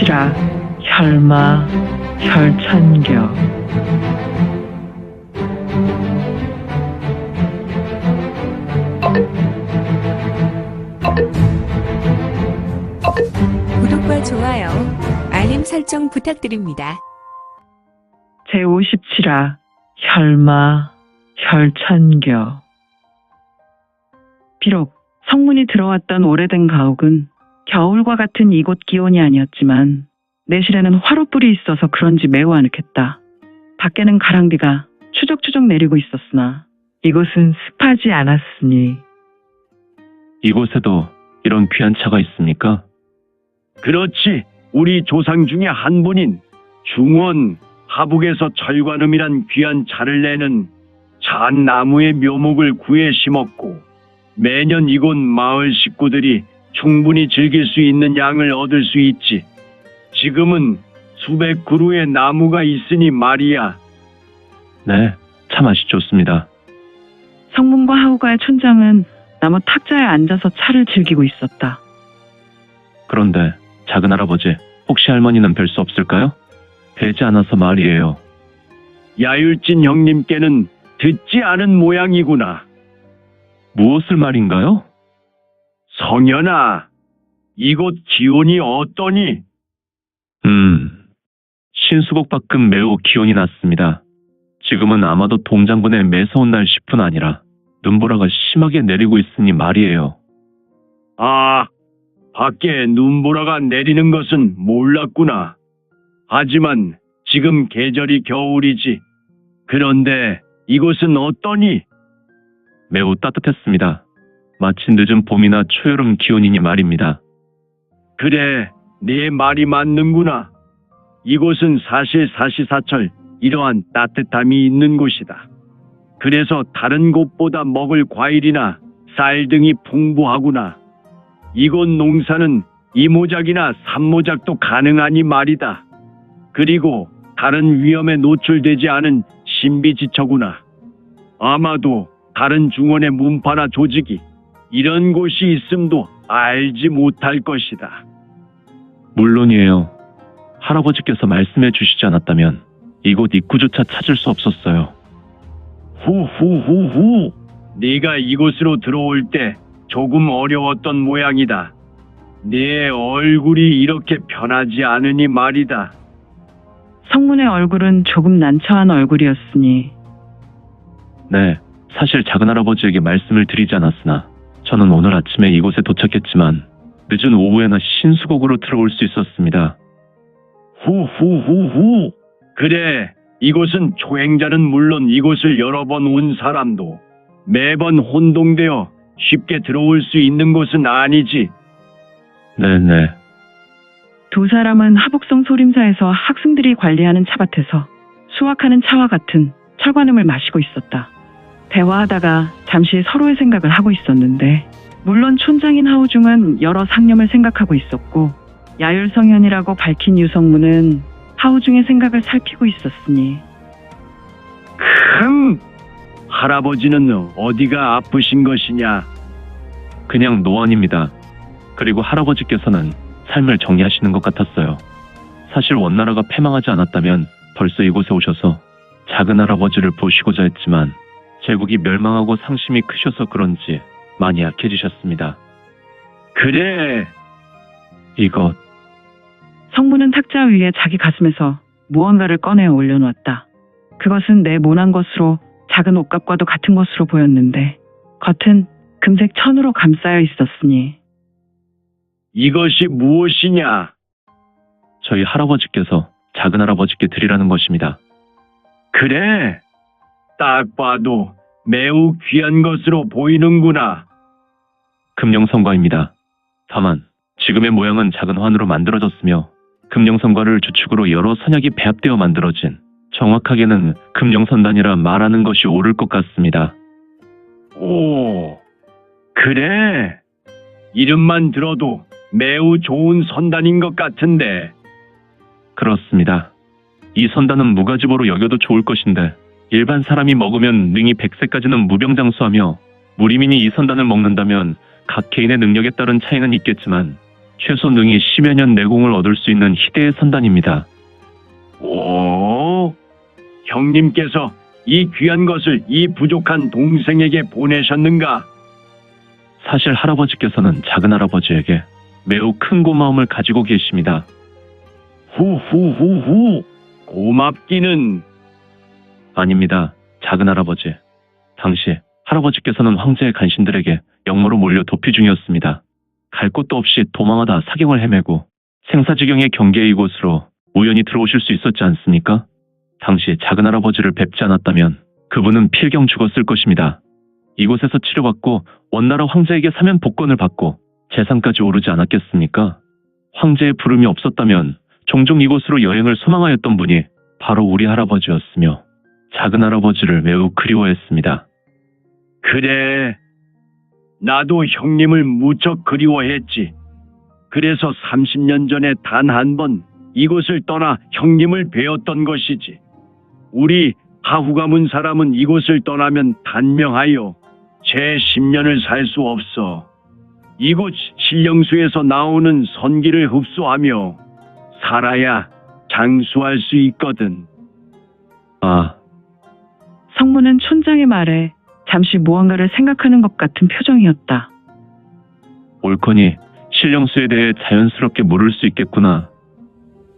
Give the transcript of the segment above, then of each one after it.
우십시라 혈마 혈천겨. 구독과 좋아요, 알림 설정 부탁드립니다. 제57화 혈마 혈천겨. 비록 성문이 들어왔던 오래된 가옥은 겨울과 같은 이곳 기온이 아니었지만 내실에는 화로불이 있어서 그런지 매우 아늑했다. 밖에는 가랑비가 추적추적 내리고 있었으나 이곳은 습하지 않았으니. 이곳에도 이런 귀한 차가 있습니까? 그렇지. 우리 조상 중에 한 분인 중원 하북에서 철관음이란 귀한 차를 내는 잣나무의 묘목을 구해 심었고 매년 이곳 마을 식구들이 충분히 즐길 수 있는 양을 얻을 수 있지. 지금은 수백 그루의 나무가 있으니 말이야. 네, 차 맛이 좋습니다. 성문과 하우가의 촌장은 나무 탁자에 앉아서 차를 즐기고 있었다. 그런데 작은 할아버지, 혹시 할머니는 뵐 수 없을까요? 뵈지 않아서 말이에요. 야율진 형님께는 듣지 않은 모양이구나. 무엇을 말인가요? 성현아, 이곳 기온이 어떠니? 신수곡 밖은 매우 기온이 낮습니다. 지금은 아마도 동장군의 매서운 날씨뿐 아니라 눈보라가 심하게 내리고 있으니 말이에요. 아, 밖에 눈보라가 내리는 것은 몰랐구나. 하지만 지금 계절이 겨울이지. 그런데 이곳은 어떠니? 매우 따뜻했습니다. 마치 늦은 봄이나 초여름 기온이니 말입니다. 그래, 네 말이 맞는구나. 이곳은 사실 사시사철 이러한 따뜻함이 있는 곳이다. 그래서 다른 곳보다 먹을 과일이나 쌀 등이 풍부하구나. 이곳 농사는 이모작이나 삼모작도 가능하니 말이다. 그리고 다른 위험에 노출되지 않은 신비지처구나. 아마도 다른 중원의 문파나 조직이 이런 곳이 있음도 알지 못할 것이다. 물론이에요. 할아버지께서 말씀해 주시지 않았다면 이곳 입구조차 찾을 수 없었어요. 후후후후. 네가 이곳으로 들어올 때 조금 어려웠던 모양이다. 네 얼굴이 이렇게 편하지 않으니 말이다. 성문의 얼굴은 조금 난처한 얼굴이었으니. 네, 사실 작은 할아버지에게 말씀을 드리지 않았으나 저는 오늘 아침에 이곳에 도착했지만 늦은 오후에나 신수곡으로 들어올 수 있었습니다. 후후후후. 그래, 이곳은 초행자는 물론 이곳을 여러 번 온 사람도 매번 혼동되어 쉽게 들어올 수 있는 곳은 아니지. 네네. 두 사람은 하북성 소림사에서 학생들이 관리하는 차밭에서 수확하는 차와 같은 철관음을 마시고 있었다. 대화하다가 잠시 서로의 생각을 하고 있었는데 물론 촌장인 하우중은 여러 상념을 생각하고 있었고 야율성현이라고 밝힌 유성문은 하우중의 생각을 살피고 있었으니. 할아버지는 어디가 아프신 것이냐? 그냥 노안입니다. 그리고 할아버지께서는 삶을 정리하시는 것 같았어요. 사실 원나라가 패망하지 않았다면 벌써 이곳에 오셔서 작은 할아버지를 보시고자 했지만 제국이 멸망하고 상심이 크셔서 그런지 많이 약해지셨습니다. 그래. 이것, 성문은 탁자 위에 자기 가슴에서 무언가를 꺼내 올려놓았다. 그것은 네모난 것으로 작은 옷값과도 같은 것으로 보였는데 겉은 금색 천으로 감싸여 있었으니. 이것이 무엇이냐? 저희 할아버지께서 작은 할아버지께 드리라는 것입니다. 그래. 딱 봐도 매우 귀한 것으로 보이는구나. 금령성과입니다. 다만 지금의 모양은 작은 환으로 만들어졌으며 금령성과를 주축으로 여러 선약이 배합되어 만들어진, 정확하게는 금령선단이라 말하는 것이 옳을 것 같습니다. 오, 그래. 이름만 들어도 매우 좋은 선단인 것 같은데. 그렇습니다. 이 선단은 무가지보로 여겨도 좋을 것인데 일반 사람이 먹으면 능히 100세까지는 무병장수하며 무리민이 이 선단을 먹는다면 각 개인의 능력에 따른 차이는 있겠지만 최소 능히 10여 년 내공을 얻을 수 있는 희대의 선단입니다. 오, 형님께서 이 귀한 것을 이 부족한 동생에게 보내셨는가? 사실 할아버지께서는 작은 할아버지에게 매우 큰 고마움을 가지고 계십니다. 후후후후, 고맙기는. 아닙니다. 작은 할아버지. 당시 할아버지께서는 황제의 간신들에게 역모로 몰려 도피 중이었습니다. 갈 곳도 없이 도망하다 사경을 헤매고 생사지경의 경계의 이곳으로 우연히 들어오실 수 있었지 않습니까? 당시 작은 할아버지를 뵙지 않았다면 그분은 필경 죽었을 것입니다. 이곳에서 치료받고 원나라 황제에게 사면 복권을 받고 재상까지 오르지 않았겠습니까? 황제의 부름이 없었다면 종종 이곳으로 여행을 소망하였던 분이 바로 우리 할아버지였으며 작은 할아버지를 매우 그리워했습니다. 그래, 나도 형님을 무척 그리워했지. 그래서 30년 전에 단 한 번 이곳을 떠나 형님을 뵈었던 것이지. 우리 하후 가문 사람은 이곳을 떠나면 단명하여 제 10년을 살 수 없어. 이곳 신령수에서 나오는 선기를 흡수하며 살아야 장수할 수 있거든. 아, 성문은 촌장의 말에 잠시 무언가를 생각하는 것 같은 표정이었다. 옳거니 신령수에 대해 자연스럽게 물을 수 있겠구나.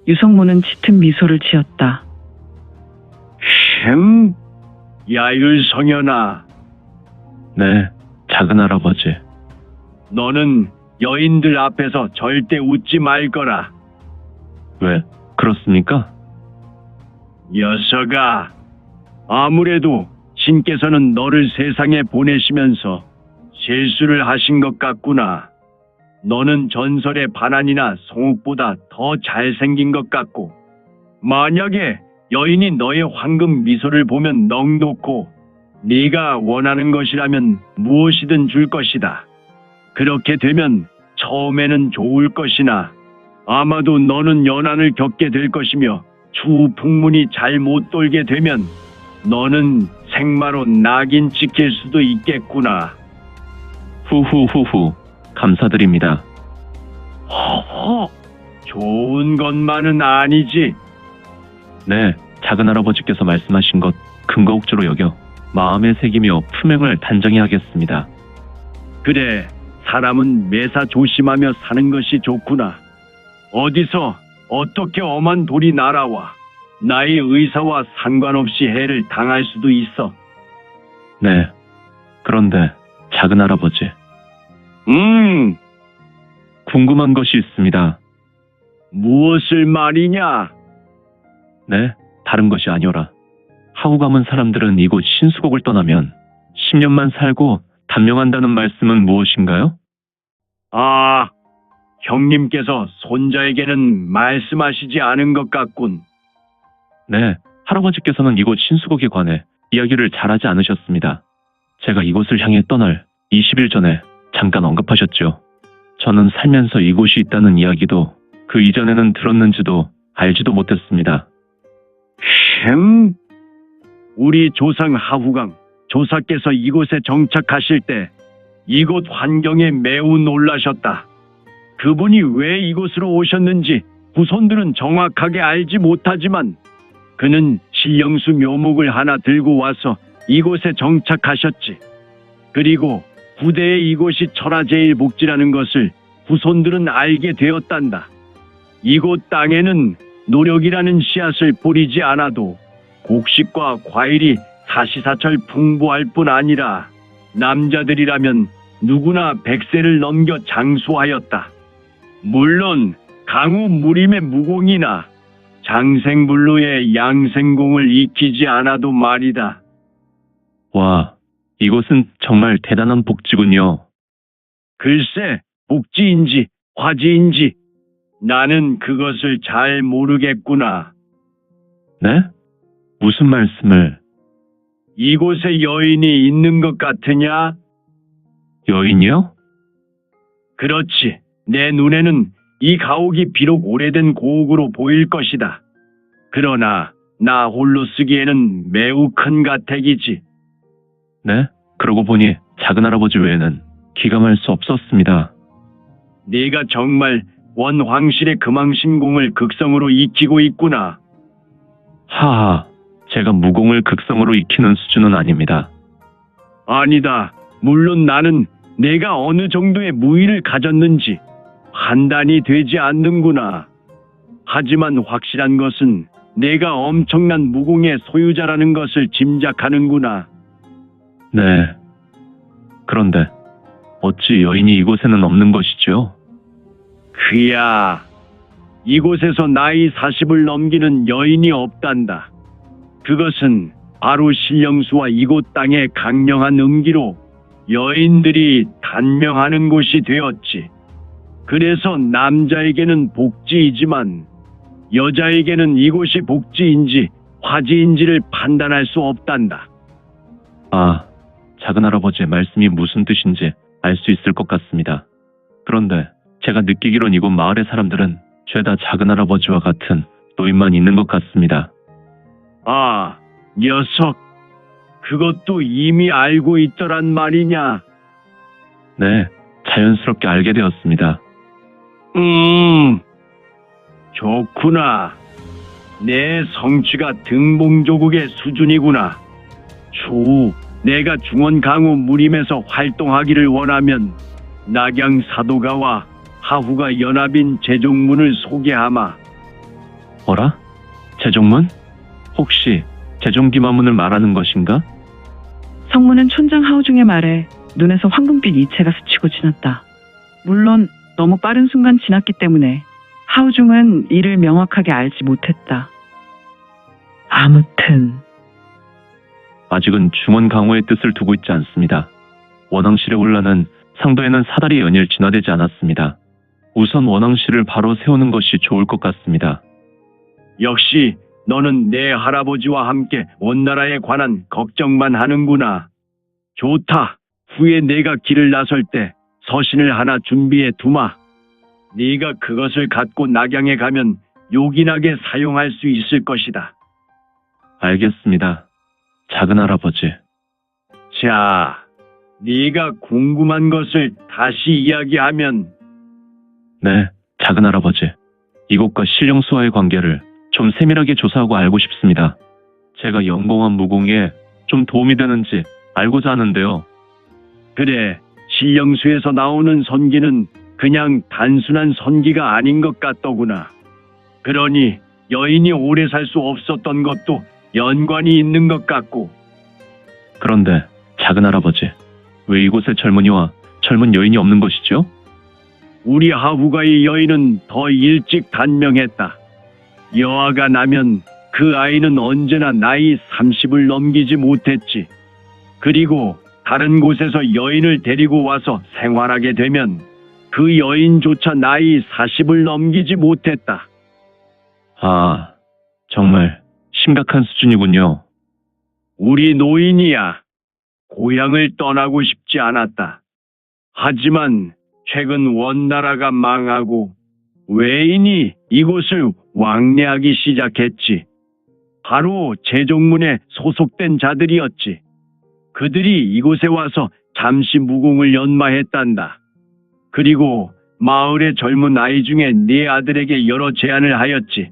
유성문은 짙은 미소를 지었다. 햄? 야율성현아, 네, 작은 할아버지. 너는 여인들 앞에서 절대 웃지 말 거라. 왜, 그렇습니까? 녀석아, 아무래도 신께서는 너를 세상에 보내시면서 실수를 하신 것 같구나. 너는 전설의 반환이나 송옥보다 더 잘생긴 것 같고, 만약에 여인이 너의 황금 미소를 보면 넋 놓고 네가 원하는 것이라면 무엇이든 줄 것이다. 그렇게 되면 처음에는 좋을 것이나 아마도 너는 연한을 겪게 될 것이며 추후 풍문이 잘 못 돌게 되면 너는 생마로 낙인 찍힐 수도 있겠구나. 후후후후, 감사드립니다. 허허, 좋은 것만은 아니지. 네, 작은 할아버지께서 말씀하신 것 근거옥조로 여겨 마음에 새기며 품행을 단정히 하겠습니다. 그래, 사람은 매사 조심하며 사는 것이 좋구나. 어디서 어떻게 엄한 돌이 날아와 나의 의사와 상관없이 해를 당할 수도 있어. 네, 그런데 작은 할아버지, 궁금한 것이 있습니다. 무엇을 말이냐? 네, 다른 것이 아니오라. 하고 가문 사람들은 이곳 신수곡을 떠나면 10년만 살고 단명한다는 말씀은 무엇인가요? 아, 형님께서 손자에게는 말씀하시지 않은 것 같군. 네, 할아버지께서는 이곳 신수곡에 관해 이야기를 잘하지 않으셨습니다. 제가 이곳을 향해 떠날 20일 전에 잠깐 언급하셨죠. 저는 살면서 이곳이 있다는 이야기도 그 이전에는 들었는지도 알지도 못했습니다. 햄? 우리 조상 하후강 조사께서 이곳에 정착하실 때 이곳 환경에 매우 놀라셨다. 그분이 왜 이곳으로 오셨는지 후손들은 정확하게 알지 못하지만 그는 신령수 묘목을 하나 들고 와서 이곳에 정착하셨지. 그리고 후대에 이곳이 천하제일복지라는 것을 후손들은 알게 되었단다. 이곳 땅에는 노력이라는 씨앗을 뿌리지 않아도 곡식과 과일이 사시사철 풍부할 뿐 아니라 남자들이라면 누구나 100세를 넘겨 장수하였다. 물론 강우 무림의 무공이나 장생불루의 양생공을 익히지 않아도 말이다. 와, 이곳은 정말 대단한 복지군요. 글쎄, 복지인지 화지인지 나는 그것을 잘 모르겠구나. 네? 무슨 말씀을? 이곳에 여인이 있는 것 같으냐? 여인이요? 그렇지. 내 눈에는 이 가옥이 비록 오래된 고옥으로 보일 것이다. 그러나 나 홀로 쓰기에는 매우 큰 가택이지. 네? 그러고 보니 작은 할아버지 외에는 기감할 수 없었습니다. 네가 정말 원황실의 금왕신공을 극성으로 익히고 있구나. 하하, 제가 무공을 극성으로 익히는 수준은 아닙니다. 아니다. 물론 나는 내가 어느 정도의 무의를 가졌는지 판단이 되지 않는구나. 하지만 확실한 것은 내가 엄청난 무공의 소유자라는 것을 짐작하는구나. 네. 그런데 어찌 여인이 이곳에는 없는 것이죠? 그야, 이곳에서 나이 40을 넘기는 여인이 없단다. 그것은 바로 신령수와 이곳 땅의 강력한 음기로 여인들이 단명하는 곳이 되었지. 그래서 남자에게는 복지이지만 여자에게는 이곳이 복지인지 화지인지를 판단할 수 없단다. 아, 작은할아버지의 말씀이 무슨 뜻인지 알 수 있을 것 같습니다. 그런데 제가 느끼기론 이곳 마을의 사람들은 죄다 작은할아버지와 같은 노인만 있는 것 같습니다. 아, 녀석. 그것도 이미 알고 있더란 말이냐? 네, 자연스럽게 알게 되었습니다. 좋구나. 내 성취가 등봉조국의 수준이구나. 추후 내가 중원강호 무림에서 활동하기를 원하면 낙양 사도가와 하후가 연합인 제종문을 소개하마. 어라? 제종문? 혹시 제종기마문을 말하는 것인가? 성문은 촌장 하우중의 말에 눈에서 황금빛 이체가 스치고 지났다. 물론 너무 빠른 순간 지났기 때문에 하우중은 이를 명확하게 알지 못했다. 아무튼 아직은 중원 강호의 뜻을 두고 있지 않습니다. 원왕실의 혼란은 상도에는 사다리 연일 진화되지 않았습니다. 우선 원왕실을 바로 세우는 것이 좋을 것 같습니다. 역시 너는 내 할아버지와 함께 원나라에 관한 걱정만 하는구나. 좋다. 후에 내가 길을 나설 때 서신을 하나 준비해 두마. 네가 그것을 갖고 낙양에 가면 요긴하게 사용할 수 있을 것이다. 알겠습니다. 작은할아버지. 자, 네가 궁금한 것을 다시 이야기하면. 네, 작은할아버지. 이곳과 신령수와의 관계를 좀 세밀하게 조사하고 알고 싶습니다. 제가 연공한 무공에 좀 도움이 되는지 알고자 하는데요. 그래, 신령수에서 나오는 선기는 그냥 단순한 선기가 아닌 것 같더구나. 그러니 여인이 오래 살 수 없었던 것도 연관이 있는 것 같고. 그런데 작은할아버지, 왜 이곳에 젊은이와 젊은 여인이 없는 것이죠? 우리 하후가의 여인은 더 일찍 단명했다. 여아가 나면 그 아이는 언제나 나이 30을 넘기지 못했지. 그리고 다른 곳에서 여인을 데리고 와서 생활하게 되면 그 여인조차 나이 40을 넘기지 못했다. 아, 정말 심각한 수준이군요. 우리 노인이야. 고향을 떠나고 싶지 않았다. 하지만 최근 원나라가 망하고 외인이 이곳을 왕래하기 시작했지. 바로 제종문에 소속된 자들이었지. 그들이 이곳에 와서 잠시 무공을 연마했단다. 그리고 마을의 젊은 아이 중에 네 아들에게 여러 제안을 하였지.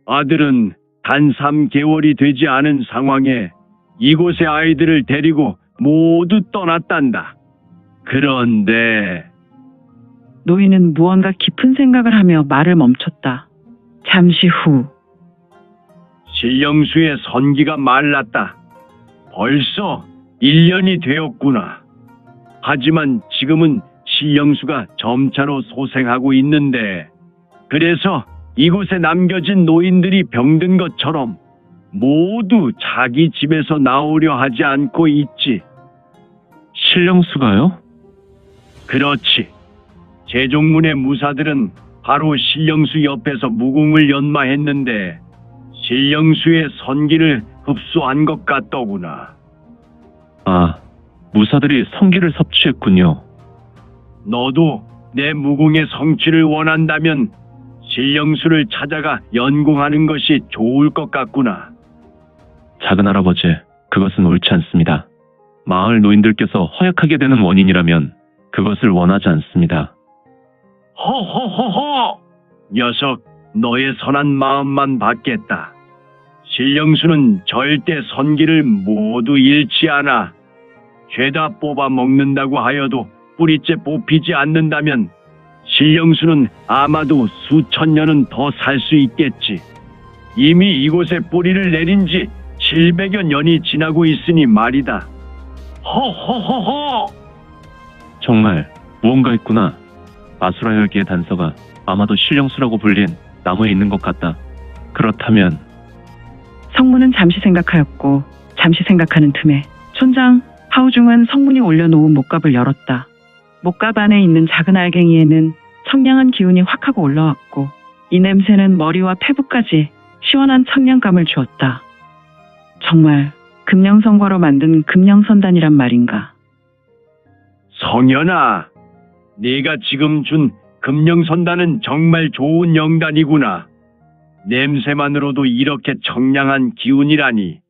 아들은 단 3개월이 되지 않은 상황에 이곳의 아이들을 데리고 모두 떠났단다. 그런데 노인은 무언가 깊은 생각을 하며 말을 멈췄다. 잠시 후 신령수의 선기가 말랐다. 벌써 1년이 되었구나. 하지만 지금은 신령수가 점차로 소생하고 있는데, 그래서 이곳에 남겨진 노인들이 병든 것처럼 모두 자기 집에서 나오려 하지 않고 있지. 신령수가요? 그렇지. 제종문의 무사들은 바로 신령수 옆에서 무공을 연마했는데 신령수의 선기를 흡수한 것 같더구나. 아, 무사들이 성기를 섭취했군요. 너도 내 무공의 성취를 원한다면 신령수를 찾아가 연공하는 것이 좋을 것 같구나. 작은할아버지, 그것은 옳지 않습니다. 마을 노인들께서 허약하게 되는 원인이라면 그것을 원하지 않습니다. 허허허허! 녀석, 너의 선한 마음만 받겠다. 신령수는 절대 선기를 모두 잃지 않아. 죄다 뽑아 먹는다고 하여도 뿌리째 뽑히지 않는다면 신령수는 아마도 수천 년은 더 살 수 있겠지. 이미 이곳에 뿌리를 내린 지 700여 년이 지나고 있으니 말이다. 허허허허! 정말 무언가 있구나. 아수라 열기의 단서가 아마도 신령수라고 불린 나무에 있는 것 같다. 그렇다면 성문은 잠시 생각하였고 잠시 생각하는 틈에 촌장 하우중은 성문이 올려놓은 목갑을 열었다. 목갑 안에 있는 작은 알갱이에는 청량한 기운이 확 하고 올라왔고 이 냄새는 머리와 폐부까지 시원한 청량감을 주었다. 정말 금령선과로 만든 금령선단이란 말인가. 성현아, 네가 지금 준 금령선단은 정말 좋은 영단이구나. 냄새만으로도 이렇게 청량한 기운이라니.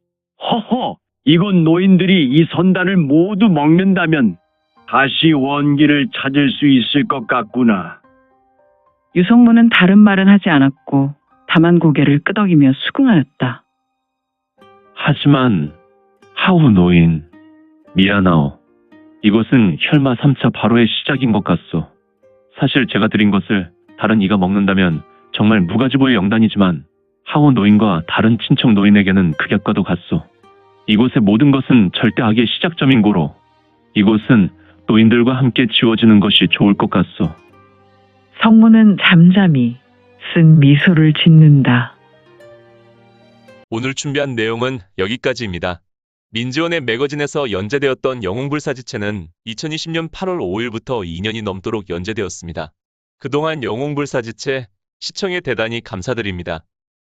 허허, 이곳 노인들이 이 선단을 모두 먹는다면 다시 원기를 찾을 수 있을 것 같구나. 유성문은 다른 말은 하지 않았고 다만 고개를 끄덕이며 수긍하였다. 하지만 하우 노인 미안하오. 이것은 혈마 3차 바로의 시작인 것 같소. 사실 제가 드린 것을 다른 이가 먹는다면 정말 무가지보의 영단이지만 하우 노인과 다른 친척 노인에게는 극약과도 같소. 이곳의 모든 것은 절대 악의 시작점인 고로 이곳은 노인들과 함께 지워지는 것이 좋을 것 같소. 성문은 잠잠히 쓴 미소를 짓는다. 오늘 준비한 내용은 여기까지입니다. 민지원의 매거진에서 연재되었던 영웅불사지체는 2020년 8월 5일부터 2년이 넘도록 연재되었습니다. 그동안 영웅불사지체 시청에 대단히 감사드립니다.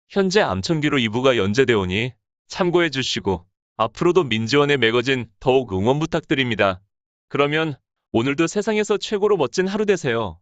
현재 암천기로 2부가 연재되오니 참고해 주시고 앞으로도 민지원의 매거진 더욱 응원 부탁드립니다. 그러면 오늘도 세상에서 최고로 멋진 하루 되세요.